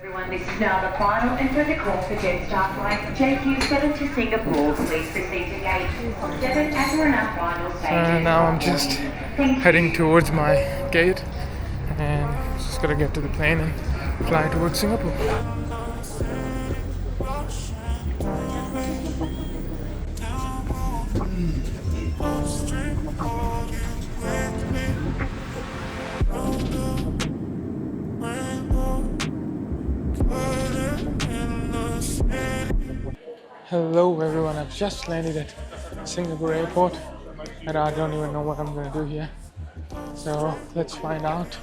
Everyone, this is now the final and further call for Jetstar flight JQ7 to Singapore. Please proceed to gate 7 as we're in our final stages. Now I'm just heading towards my gate and just gonna get to the plane and fly towards Singapore. Hello everyone, I've just landed at Singapore airport and I don't even know what I'm gonna do here. So let's find out.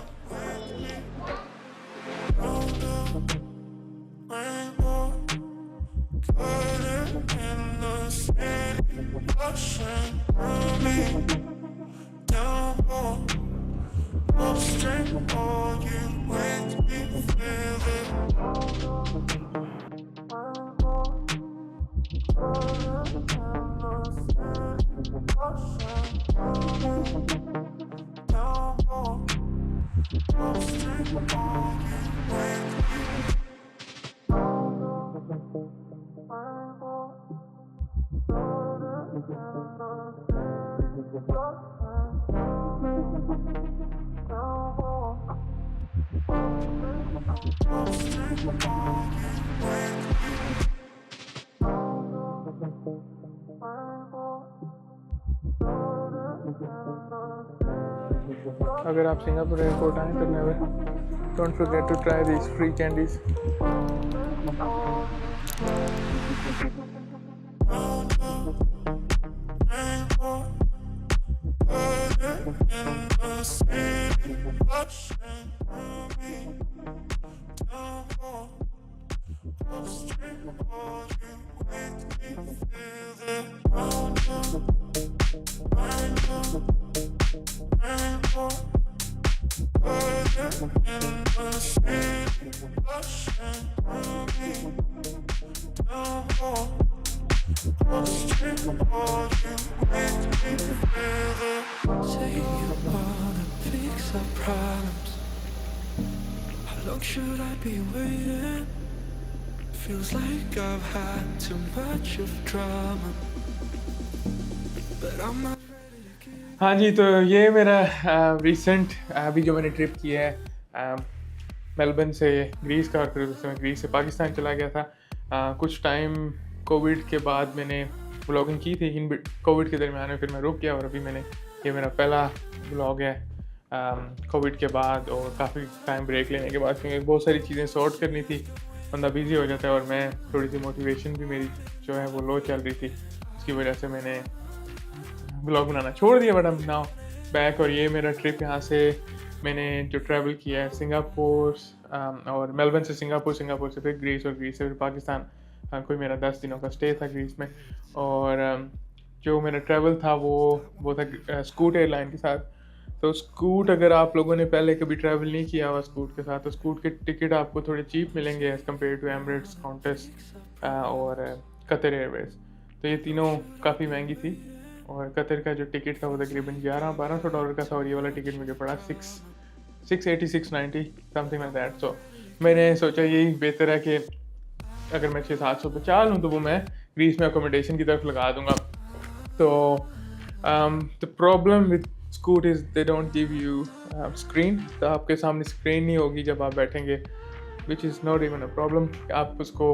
अगर आप Singapore airport आएँ तो never don't forget to try these free candies. How long should I be waiting? Feels like I've had too much of drama, but I'm not ready to give. हाँ जी, तो ये मेरा recent अभी जो मैंने trip किया है मेलबर्न से ग्रीस का, और फिर उसमें ग्रीस से पाकिस्तान चला गया था। कुछ टाइम कोविड के बाद मैंने व्लॉगिंग की थी, इन कोविड के दरमियान में फिर मैं रुक गया और अभी मैंने ये मेरा पहला व्लॉग है कोविड के बाद, और काफ़ी टाइम ब्रेक लेने के बाद, क्योंकि बहुत सारी चीज़ें सॉर्ट करनी थी, बंदा बिज़ी हो जाता है और मैं थोड़ी सी मोटिवेशन भी मेरी जो है वो लो चल रही थी, इसकी वजह से मैंने व्लॉग बनाना छोड़ दिया। बट आई नाउ बैक, और ये मेरा ट्रिप यहाँ से मैंने जो ट्रैवल किया है सिंगापुर और मेलबर्न से सिंगापुर, सिंगापुर से फिर ग्रीस और ग्रीस से फिर पाकिस्तान। कोई मेरा 10 दिनों का स्टे था ग्रीस में, और जो मेरा ट्रैवल था वो था स्कूट एयरलाइन के साथ। तो स्कूट, अगर आप लोगों ने पहले कभी ट्रैवल नहीं किया हुआ स्कूट के साथ, तो स्कूट के टिकट आपको थोड़े चीप मिलेंगे एज़ कम्पेयर टू एमरेट्स, कॉन्टस और कतर एयरवेज। तो ये तीनों काफ़ी महंगी थी, और कतर का जो टिकट था वो तकरीबन $1100-1200 का था, और ये वाला टिकट मुझे पड़ा 680 690 समथिंग लाइक दैट। सो मैंने सोचा यही बेहतर है कि अगर मैं 600-700 बचा लूँ तो वो मैं ग्रीस में अकोमोडेशन की तरफ लगा दूँगा। तो the problem with scoot is they don't give you screen, तो आपके सामने स्क्रीन नहीं होगी जब आप बैठेंगे, which is not even a problem. आप उसको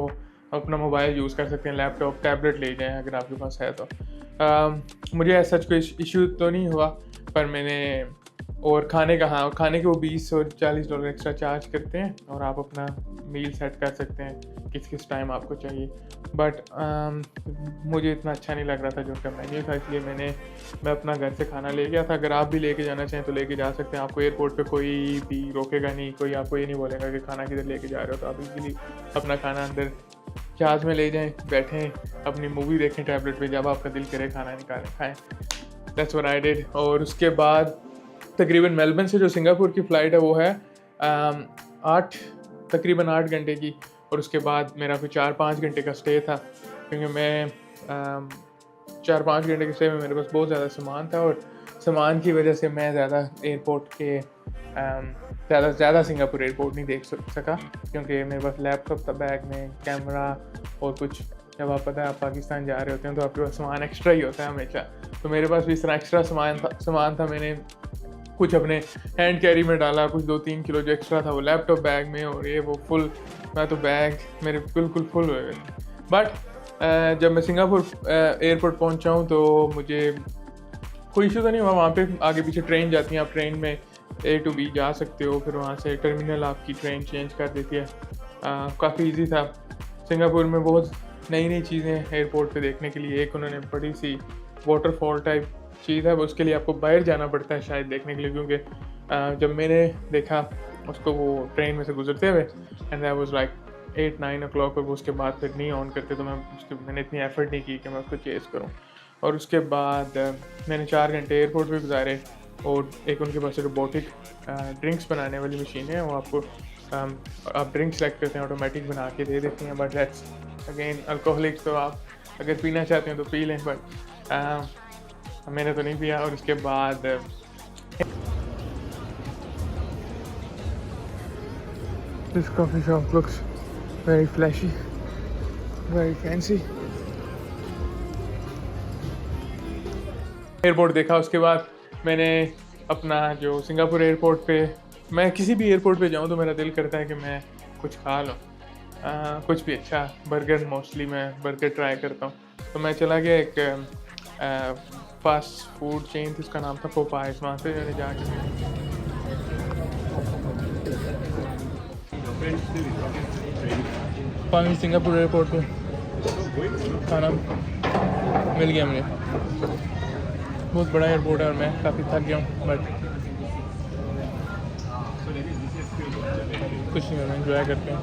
अपना मोबाइल यूज़ कर सकते हैं, लैपटॉप, टैबलेट ले जाएं अगर आपके पास है तो। मुझे ऐसा कोई इशू तो नहीं हुआ, पर मैंने और खाने का, हाँ, खाने के वो $20 और $40 एक्स्ट्रा चार्ज करते हैं, और आप अपना मील सेट कर सकते हैं किस टाइम आपको चाहिए। बट मुझे इतना अच्छा नहीं लग रहा था जो उनका मेन्यू था, इसलिए मैं अपना घर से खाना ले गया था। अगर आप भी लेके जाना चाहें तो लेके जा सकते हैं, आपको एयरपोर्ट पे कोई भी रोकेगा नहीं, कोई आपको ये नहीं बोलेगा कि खाना किधर लेके जा रहे हो। तो आप इजीली अपना खाना अंदर जहाज़ में ले जाएं, बैठें, अपनी मूवी देखें टैबलेट पे, जब आपका दिल करे खाना निकालें, खाएँ। That's what I did. और उसके बाद तकरीबन मेलबर्न से जो सिंगापुर की फ़्लाइट है वो है तकरीबन 8 घंटे की, और उसके बाद मेरा फिर 4-5 घंटे का स्टे था, क्योंकि मैं 4-5 घंटे के स्टे में मेरे पास बहुत ज़्यादा सामान था, और सामान की वजह से मैं ज़्यादा एयरपोर्ट के ज़्यादा से ज़्यादा सिंगापुर एयरपोर्ट नहीं देख सका, क्योंकि मेरे पास लैपटॉप था बैग में, कैमरा और कुछ। जब आप पता है आप पाकिस्तान जा रहे होते हैं तो आपके पास सामान एक्स्ट्रा ही होता है हमेशा, तो मेरे पास भी इस तरह एक्स्ट्रा सामान था। मैंने कुछ अपने हैंड कैरी में डाला, कुछ 2-3 किलो जो एक्स्ट्रा था वो लैपटॉप बैग में, और ये वो फुल, मैं तो बैग मेरे बिल्कुल फुल हुए थे। बट जब मैं सिंगापुर एयरपोर्ट पहुंचा हूँ तो मुझे कोई इशू तो नहीं हुआ। वहाँ पे आगे पीछे ट्रेन जाती हैं, आप ट्रेन में A to B जा सकते हो, फिर वहाँ से टर्मिनल आपकी ट्रेन चेंज कर देती है। काफ़ी इजी था। सिंगापुर में बहुत नई नई चीज़ें एयरपोर्ट पे देखने के लिए। एक उन्होंने बड़ी सी वाटरफॉल टाइप चीज़ है, उसके लिए आपको बाहर जाना पड़ता है शायद देखने के लिए, क्योंकि जब मैंने देखा उसको वो ट्रेन में से गुजरते हुए, and I was like 8-9 o'clock, और वो उसके बाद फिर नहीं ऑन करते, तो मैंने इतनी एफर्ट नहीं की कि मैं उसको चेस करूँ। और उसके बाद मैंने 4 घंटे एयरपोर्ट पे गुजारे, और एक उनके पास रोबोटिक ड्रिंक्स बनाने वाली मशीन है, वो आपको आप ड्रिंक सेलेक्ट करते हैं, ऑटोमेटिक बना के दे देती हैं। बट दैट्स अगेन अल्कोहलिक्स, तो आप अगर पीना चाहते हैं तो पी लें, बट मैंने तो नहीं पिया। और उसके बाद this coffee shop looks very flashy, very fancy. Airport देखा, उसके बाद मैंने अपना जो सिंगापुर एयरपोर्ट पे, मैं किसी भी एयरपोर्ट पे जाऊँ तो मेरा दिल करता है कि मैं कुछ खा लूँ, कुछ भी अच्छा। बर्गर, मोस्टली मैं बर्गर ट्राई करता हूँ। तो मैं चला गया एक फास्ट फूड चेन थी, उसका नाम था पोपाइस। वहाँ से मैंने जाके सिंगापुर एयरपोर्ट पे खाना मिल गया मुझे। बहुत बड़ा एयरपोर्ट है और मैं काफ़ी थक गया हूँ, बट कुछ नहीं, मैं एंजॉय करते हैं।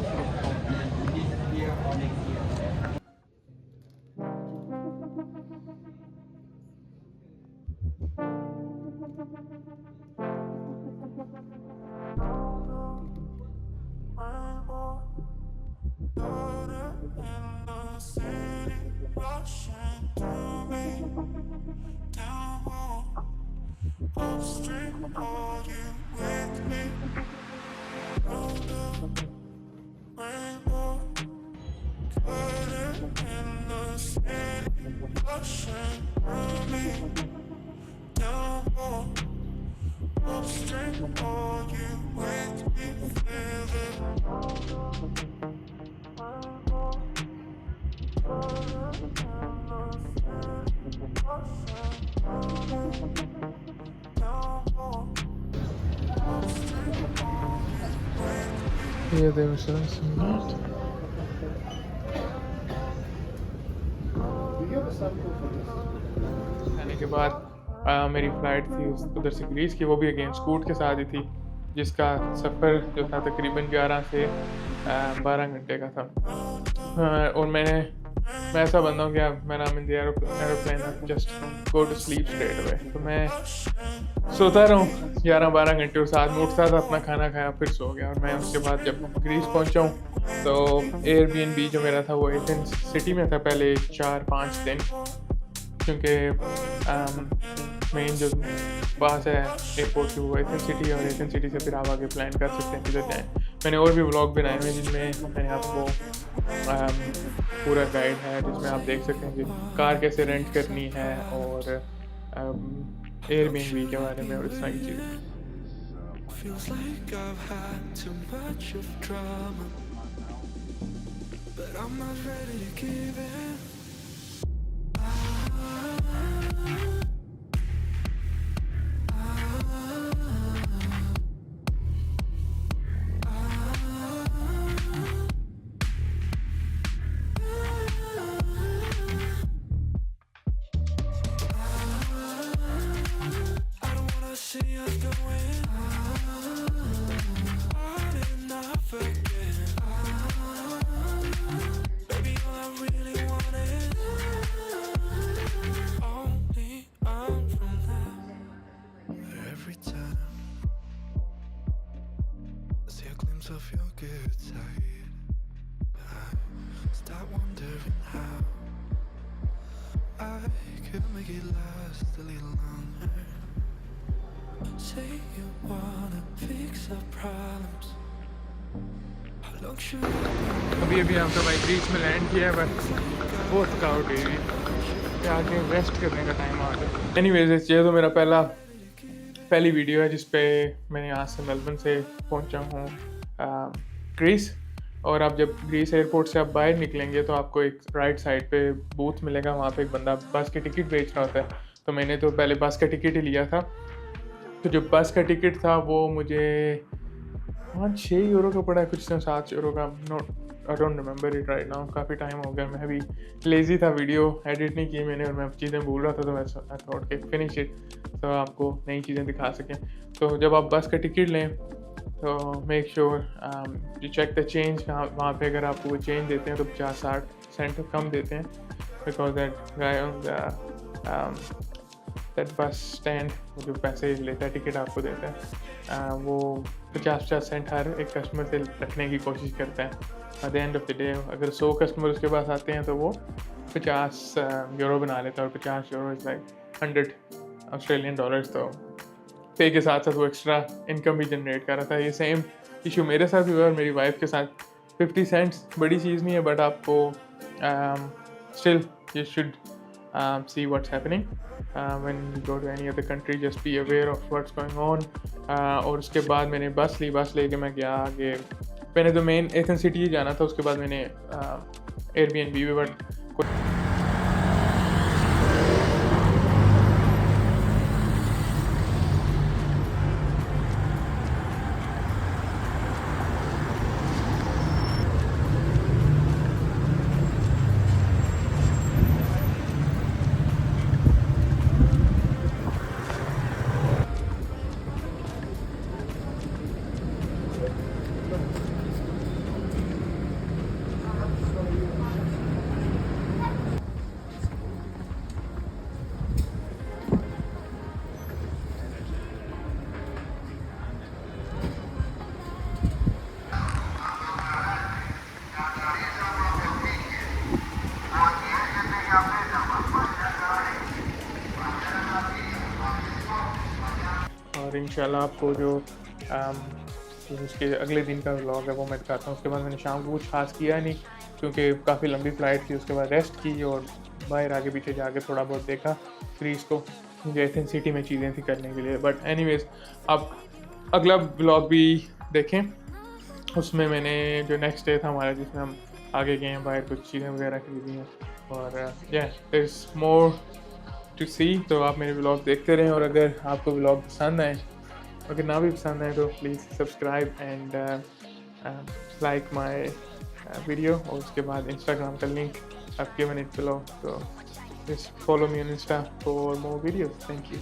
Yeah, they were selling some meat. आने के बाद मेरी फ़्लाइट थी उधर से ग्रीस की, वो भी अगेन स्कूट के साथ ही थी, जिसका सफ़र जो था तकरीबन 11 से 12 घंटे का था। और मैं ऐसा बंदा हूँ कि मैं नाम in the aeroplane just go to sleep straight away. तो मैं सोता रहूँ 11-12 घंटे, और साथ में उठता था, अपना खाना खाया, फिर सो गया। और मैं उसके बाद जब ग्रीस पहुँचा हूँ तो एयरबीएनबी जो मेरा था वो एथेंस सिटी में था पहले 4-5 दिन, क्योंकि मेन जो पास है एयरपोर्ट की वो एथेंस सिटी है, और एथेंस सिटी से फिर आप आगे प्लान कर सकते हैं किधर जाएँ। मैंने और भी व्लॉग बनाए हुए जिनमें मैंने आपको पूरा गाइड है, जिसमें आप देख सकते हैं कि कार कैसे रेंट करनी है, और एयरबीएनबी के बारे में, और इस तरह की चीज़ें। Feels like I've had too much of drama, but I'm not ready to give in. See us going on and off again. Baby, all I really want is only on from that. Every time I see a glimpse of your good side, I start wondering how I could make it last a little longer. Say you wanna be face our problems. How long should I अभी हम तो भाई Greece में land किया है, बस बहुत थकावट हुई हुई है, आगे रेस्ट करने का टाइम आ गया। एनीवेज ये तो मेरा पहली वीडियो है जिस पे मैं यहाँ से मेलबर्न से पहुँचा हूँ ग्रीस। और आप जब ग्रीस एयरपोर्ट से आप बाहर निकलेंगे तो आपको एक राइट साइड पे बूथ मिलेगा, वहाँ पे एक बंदा बस की टिकट बेच रहा होता है। तो मैंने तो पहले बस का टिकट ही लिया था। तो जो बस का टिकट था वो मुझे 5-6 यूरो का पड़ा, कुछ 7 यूरो का, note I don't remember it right now, काफ़ी टाइम हो गया। मैं अभी लेज़ी था, वीडियो एडिट नहीं की मैंने और मैं चीज़ें भूल रहा था, तो मैं थॉट के फिनिश इट तो आपको नई चीज़ें दिखा सकें। तो जब आप बस का टिकट लें तो make sure you check the change. वहाँ पे अगर आपको वो चेंज देते हैं तो 50-60 सेंट कम देते हैं, because that guy on that bus stand जो पैसे लेता है टिकट आपको देता है वो 50-50 सेंट हर एक कस्टमर से रखने की कोशिश करता है। At the end of the day अगर 100 कस्टमर उसके पास आते हैं तो वो 50 यूरो बना लेता है, और 50 euro is like 100 Australian dollars. तो पे के साथ साथ वो एक्स्ट्रा इनकम भी जनरेट कर रहा था। ये सेम इशू मेरे साथ भी हुआ और मेरी वाइफ के साथ। 50 सेंट्स बड़ी चीज़ नहीं है, बट आपको still you should see what's happening when you go to any other country, just be aware of what's going on। और उसके बाद मैंने बस लेके मैं गया आगे। मैंने तो मेन एथेंस सिटी ही जाना था, उसके बाद मैंने एयरबीएनबी भी बट और इंशाल्लाह आपको जो उसके अगले दिन का व्लॉग है वो मैं दिखाता हूँ। उसके बाद मैंने शाम को कुछ खास किया नहीं क्योंकि काफ़ी लंबी फ़्लाइट थी। उसके बाद रेस्ट की और बाहर आगे पीछे जाके थोड़ा बहुत देखा ग्रीस को, मुझे एथेंस सिटी में चीज़ें थी करने के लिए। बट एनीवेज आप अगला व्लॉग भी देखें, उसमें मैंने जो नेक्स्ट डे था हमारा जिसमें हम आगे गए हैं, बाहर कुछ चीज़ें वगैरह खरीदी हैं और देयर इज़ मोर टू सी। तो आप मेरे व्लॉग देखते रहें और अगर आपको व्लॉग पसंद आए, अगर ना भी पसंद आए तो please subscribe and like my video. और उसके बाद इंस्टाग्राम का link I've given it below, so just follow me on Insta for more videos. Thank you.